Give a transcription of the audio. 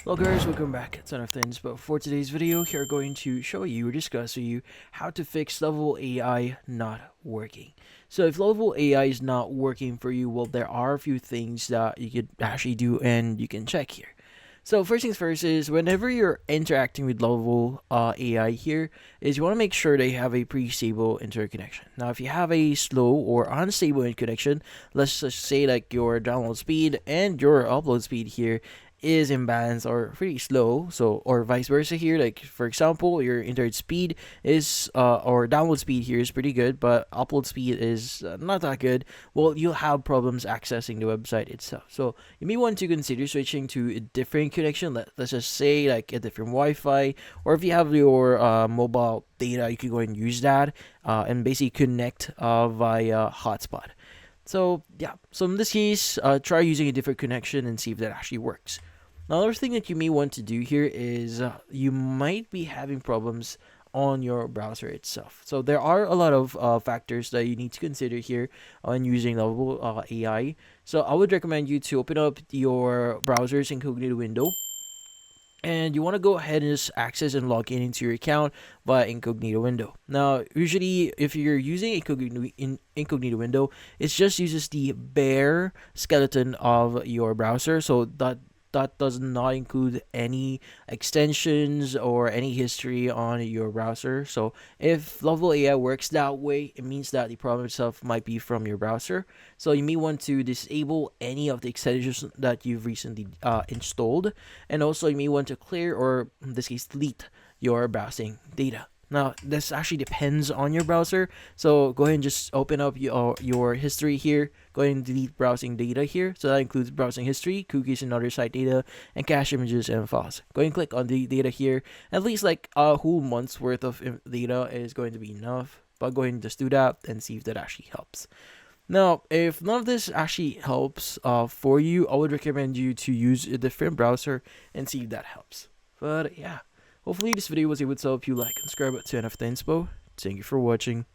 Hello guys, welcome back. Ton of things, but for today's video, here are going to show you or discuss with you how to fix Lovable AI not working. So if Lovable AI is not working for you, well, there are a few things that you could actually do and you can check here. So first things first is whenever you're interacting with Lovable AI here, is you want to make sure they have a pretty stable internet connection. Now, if you have a slow or unstable internet connection, let's just say like your download speed and your upload speed here is imbalanced or pretty slow, so or vice versa here, like for example your internet speed is or download speed here is pretty good but upload speed is not that good, well, you'll have problems accessing the website itself. So you may want to consider switching to a different connection. Let's just say like a different Wi-Fi, or if you have your mobile data, you can go and use that and basically connect via hotspot. So yeah, so in this case, try using a different connection and see if that actually works. Another thing that you may want to do here is you might be having problems on your browser itself. So there are a lot of factors that you need to consider here on using Lovable AI. So I would recommend you to open up your browser's incognito window, and you want to go ahead and just access and log in into your account via incognito window. Now, usually if you're using incognito window, it just uses the bare skeleton of your browser, so that does not include any extensions or any history on your browser. So if Lovable AI works that way, it means that the problem itself might be from your browser. So you may want to disable any of the extensions that you've recently installed, and also you may want to clear, or in this case delete, your browsing data. Now, this actually depends on your browser. So go ahead and just open up your history here. Go ahead and delete browsing data here. So that includes browsing history, cookies and other site data, and cache images and files. Go ahead and click on the data here. At least like a whole month's worth of data is going to be enough. But go ahead and just do that and see if that actually helps. Now, if none of this actually helps for you, I would recommend you to use a different browser and see if that helps. But yeah. Hopefully this video was able to help you. Like and subscribe to NF Inspo. Thank you for watching.